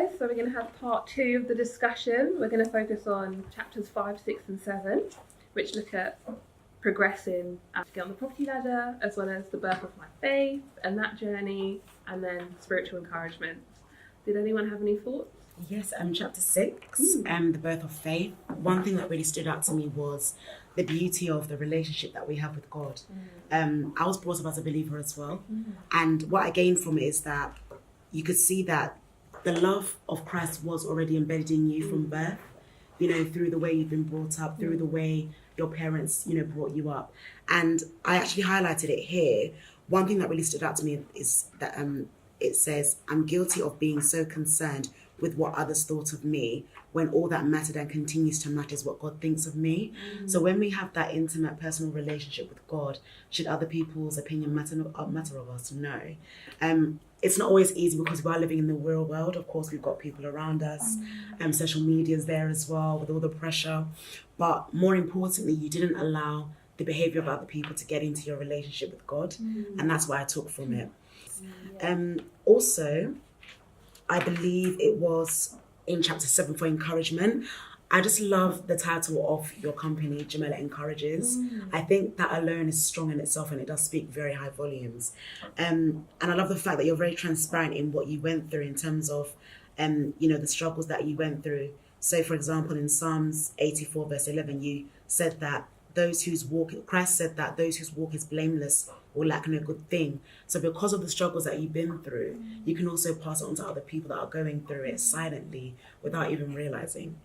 guys. So we're going to have part 2 of the discussion. We're going to focus on chapters 5, 6 and 7, which look at progressing to get on the property ladder, as well as the birth of my faith and that journey, and then spiritual encouragement. Did anyone have any thoughts? Yes, chapter 6, the birth of faith. One thing that really stood out to me was the beauty of the relationship that we have with God. I was brought up as a believer as well. And what I gained from it is that you could see that the love of Christ was already embedded in you from birth, through the way you've been brought up, through the way your parents, brought you up. And I actually highlighted it here. One thing that really stood out to me is that it says, I'm guilty of being so concerned with what others thought of me, when all that mattered and continues to matter is what God thinks of me. So when we have that intimate personal relationship with God, should other people's opinion matter of us? No. It's not always easy because we are living in the real world. Of course, we've got people around us, social media is there as well with all the pressure. But more importantly, you didn't allow the behavior of other people to get into your relationship with God. And that's what I took from it. Also, I believe it was in chapter 7 for encouragement. I just love the title of your company, Jahmella Encourages. I think that alone is strong in itself, and it does speak very high volumes. And I love the fact that you're very transparent in what you went through in terms of, the struggles that you went through. So, for example, in Psalms 84 verse 11, you said that Christ said that those whose walk is blameless will lack no good thing. So because of the struggles that you've been through, you can also pass it on to other people that are going through it silently without even realizing.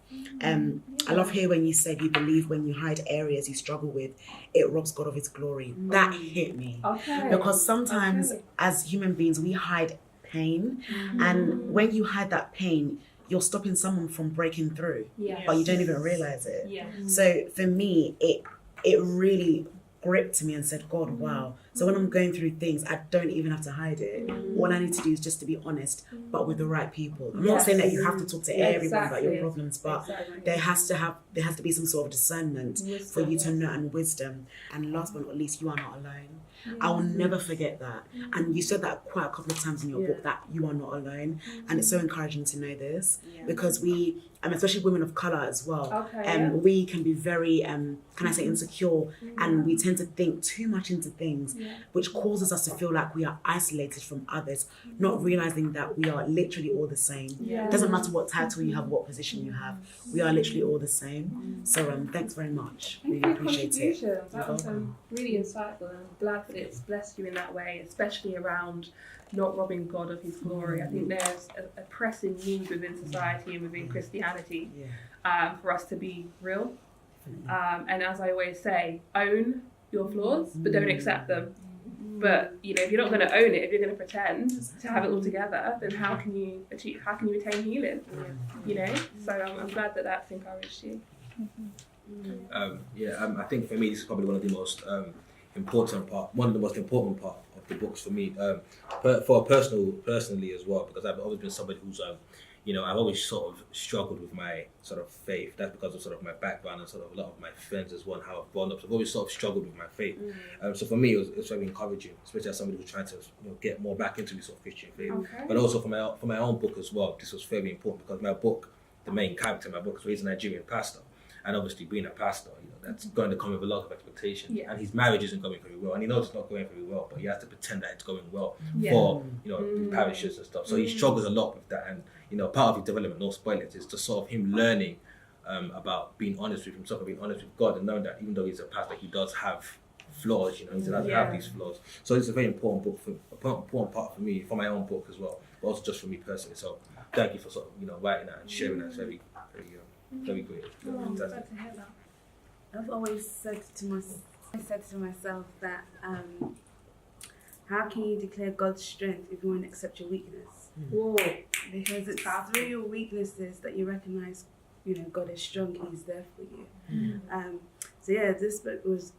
I love here when you said you believe when you hide areas you struggle with, it robs God of his glory. That hit me. Because sometimes as human beings, we hide pain. And when you hide that pain, you're stopping someone from breaking through, but you don't even realize it. So for me, it really gripped me and said, God, wow. So when I'm going through things, I don't even have to hide it. All I need to do is just to be honest, but with the right people. I'm not saying that you have to talk to everyone about your problems, but there has to be some sort of discernment for you to know, and wisdom. And last but not least, you are not alone. I will never forget that. And you said that quite a couple of times in your book, that you are not alone. And it's so encouraging to know this, because we, especially women of colour as well, we can be very, insecure, and we tend to think too much into things, which causes us to feel like we are isolated from others, not realising that we are literally all the same. It doesn't matter what title you have, what position you have, we are literally all the same. So thanks very much. Really appreciate it. That was really insightful, and I'm glad that it's blessed you in that way, especially around not robbing God of his glory. I think there's a pressing need within society and within Christianity for us to be real. And as I always say, own your flaws, but don't accept them. But if you're not going to own it, if you're going to pretend to have it all together, then how can you attain healing? So I'm glad that that's encouraged you. I think for me this is probably one of the most important part of the books for me, personally as well, because I've always been somebody who's I've always sort of struggled with my sort of faith. That's because of sort of my background and sort of a lot of my friends as well, and how I've grown up. So I've always sort of struggled with my faith. So for me, it was very encouraging, especially as somebody who's trying to get more back into the sort of Christian faith. But also for my own book as well, this was very important, because my book, the main character in my book, is a Nigerian pastor. And obviously being a pastor, that's going to come with a lot of expectation. And his marriage isn't going very well, and he knows it's not going very well, but he has to pretend that it's going well for the parishes and stuff. So he struggles a lot with that, and part of his development, no spoilers, is just sort of him learning about being honest with himself and being honest with God, and knowing that even though he's a pastor, he does have flaws. He does have these flaws. So it's a very important part for me, for my own book as well, but also just for me personally. So thank you for sort of writing that and sharing that. It's very great. Fantastic. I've always said to myself that how can you declare God's strength if you won't accept your weakness? Because it's through your weaknesses that you recognize, God is strong, He's there for you. This book was,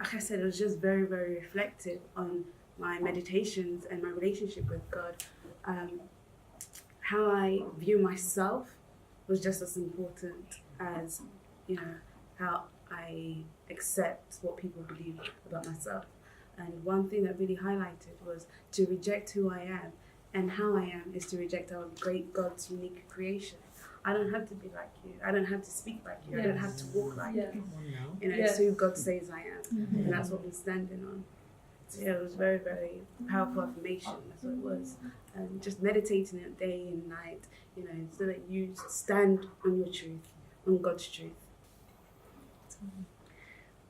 like I said, it was just very, very reflective on my meditations and my relationship with God. How I view myself was just as important as, how I accept what people believe about myself. And one thing that really highlighted was to reject who I am and how I am is to reject our great God's unique creation. I don't have to be like you. I don't have to speak like you. I don't have to walk like you. You know, it's who God says I am, and that's what we're standing on. So yeah, it was very, very powerful affirmation. That's what it was. Just meditating it day and night, you know, so that you stand on your truth, on God's truth.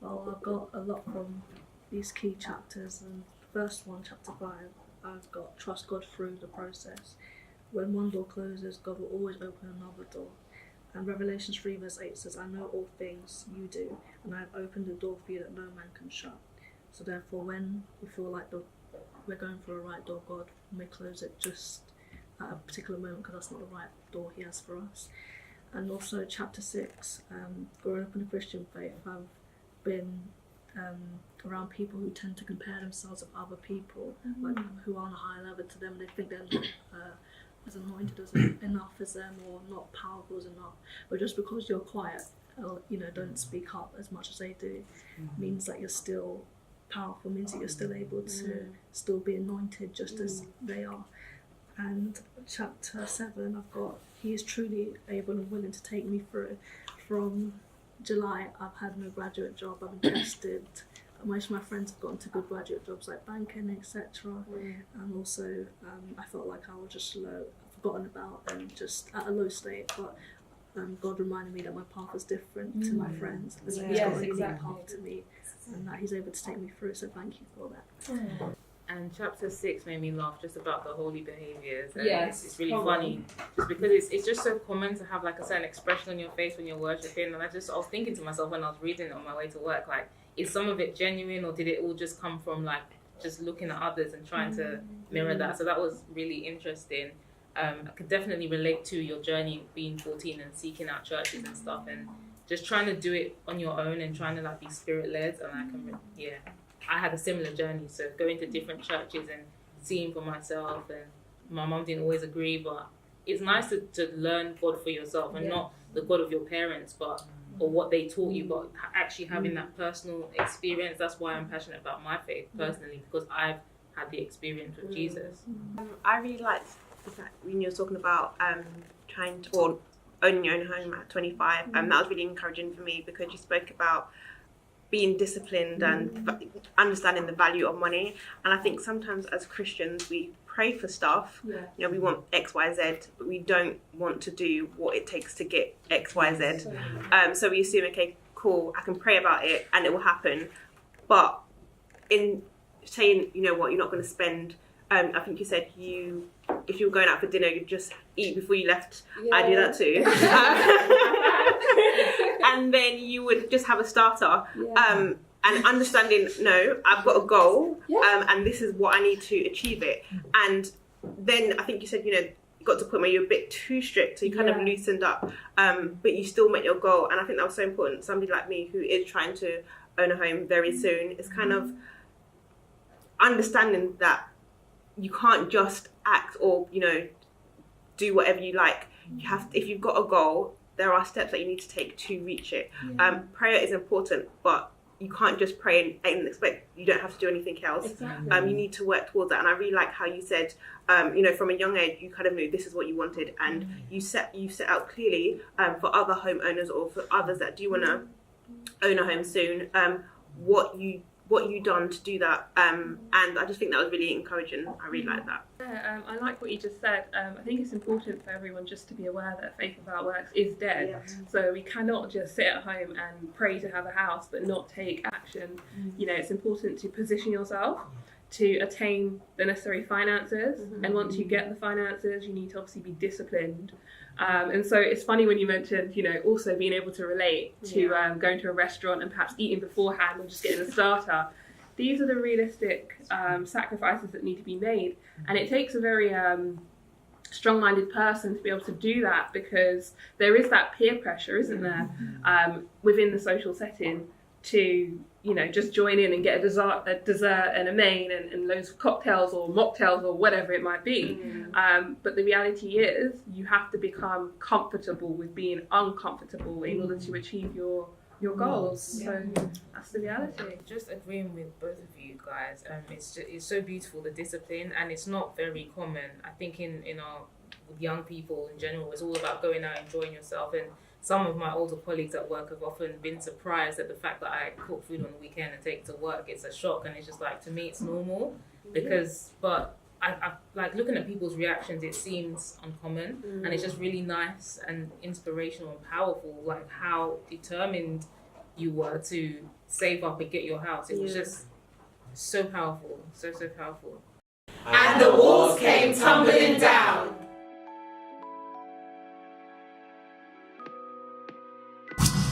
Well, I've got a lot from these key chapters, and the first one, chapter 5, I've got trust God through the process. When one door closes, God will always open another door. And Revelation 3 verse 8 says, I know all things you do, and I have opened the door for you that no man can shut. So therefore, when we feel like we're going for a right door, God may close it just at a particular moment because that's not the right door he has for us. And also chapter 6, growing up in the Christian faith, I've been around people who tend to compare themselves with other people, like who are on a higher level to them. They think they're not as anointed as enough as them, or not powerful as enough. But just because you're quiet, or don't speak up as much as they do, means that you're still powerful, means that you're still able to still be anointed just as they are. And chapter 7, I've got, he is truly able and willing to take me through. From July, I've had no graduate job. I've been tested. Most of my friends have gotten to good graduate jobs like banking, etc. And also, I felt like I was just forgotten about and just at a low state. But God reminded me that my path was different to my friends, and that He's got a unique path to me, and that He's able to take me through. So thank you for that. And chapter 6 made me laugh just about the holy behaviours. And Yes, it's really funny, just because it's just so common to have like a certain expression on your face when you're worshipping. And I was thinking to myself when I was reading it on my way to work, like, is some of it genuine, or did it all just come from like just looking at others and trying to mirror that? So that was really interesting. I could definitely relate to your journey being 14 and seeking out churches and stuff, and just trying to do it on your own and trying to like be spirit led. And I had a similar journey. So going to different churches and seeing for myself, and my mum didn't always agree, but it's nice to learn God for yourself, and not the God of your parents, or what they taught you, but actually having that personal experience. That's why I'm passionate about my faith personally, because I've had the experience with Jesus. I really liked the fact when you were talking about trying to own your own home at 25, that was really encouraging for me, because you spoke about being disciplined and understanding the value of money. And I think sometimes as Christians we pray for stuff, we want X, Y, Z, but we don't want to do what it takes to get X, Y, Z. So we assume, okay, cool, I can pray about it and it will happen. But in saying, you know what, you're not going to spend, I think you said if you were going out for dinner, you'd just eat before you left. I do that too. And then you would just have a starter. And understanding, no, I've got a goal, and this is what I need to achieve it. And then I think you said, you got to a point where you're a bit too strict, so you kind of loosened up, but you still met your goal. And I think that was so important. Somebody like me who is trying to own a home very soon is kind of understanding that you can't just act or, do whatever you like. You have to, if you've got a goal, there are steps that you need to take to reach it. Prayer is important, but you can't just pray and expect you don't have to do anything else. Exactly. You need to work towards that. And I really like how you said, from a young age, you kind of knew this is what you wanted, and you set out clearly for other homeowners or for others that do want to own a home soon, what you done to do that. And I just think that was really encouraging. I really like that. I like what you just said. I think it's important for everyone just to be aware that faith without works is dead. So we cannot just sit at home and pray to have a house but not take action. It's important to position yourself to attain the necessary finances, and once you get the finances, you need to obviously be disciplined. And so it's funny when you mentioned, also being able to relate to going to a restaurant and perhaps eating beforehand or just getting a starter. These are the realistic sacrifices that need to be made. And it takes a very strong-minded person to be able to do that, because there is that peer pressure, isn't there, within the social setting to, just join in and get a dessert and a main and loads of cocktails or mocktails or whatever it might be. But the reality is you have to become comfortable with being uncomfortable in order to achieve your your goals. So that's the reality. Just agreeing with both of you guys. It's so beautiful, the discipline, and it's not very common. I think in our young people in general, it's all about going out, enjoying yourself. And some of my older colleagues at work have often been surprised at the fact that I cook food on the weekend and take it to work. It's a shock, and it's just like, to me, it's normal but I like looking at people's reactions. It seems uncommon, and it's just really nice and inspirational and powerful. Like how determined you were to save up and get your house. It was just so powerful, so powerful. And the walls came tumbling down.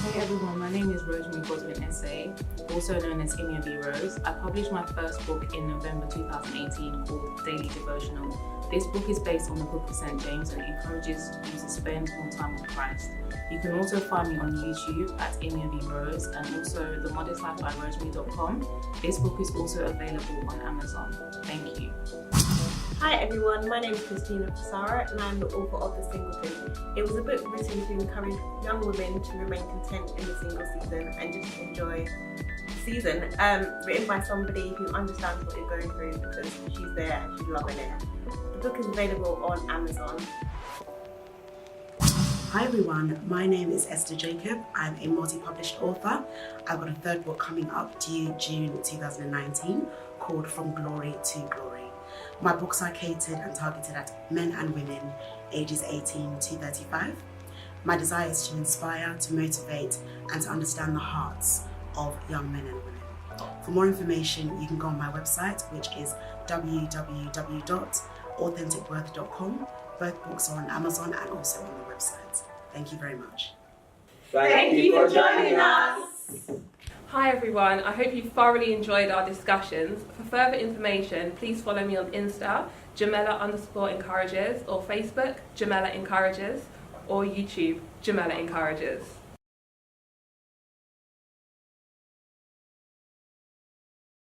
Hey everyone, my name is Rosemary Bosman Essay, also known as Imia V. Rose. I published my first book in November 2018 called Daily Devotional. This book is based on the book of St. James and encourages you to spend more time with Christ. You can also find me on YouTube at Imia V. Rose and also themodestlifebyrosemary.com. This book is also available on Amazon. Thank you. Hi everyone, my name is Christina Passara and I'm the author of The Singleton. It was a book written to encourage young women to remain content in the single season and just enjoy the season. Written by somebody who understands what you're going through because she's there and she's loving it. The book is available on Amazon. Hi everyone, my name is Esther Jacob. I'm a multi-published author. I've got a third book coming up due June 2019 called From Glory to Glory. My books are catered and targeted at men and women ages 18 to 35. My desire is to inspire, to motivate, and to understand the hearts of young men and women. For more information, you can go on my website, which is www.authenticworth.com. Both books are on Amazon and also on the website. Thank you very much. Thank you for joining us. Hi everyone, I hope you thoroughly enjoyed our discussions. For further information, please follow me on Insta, Jahmella_encourages, or Facebook, Jahmella Encourages, or YouTube, Jahmella Encourages.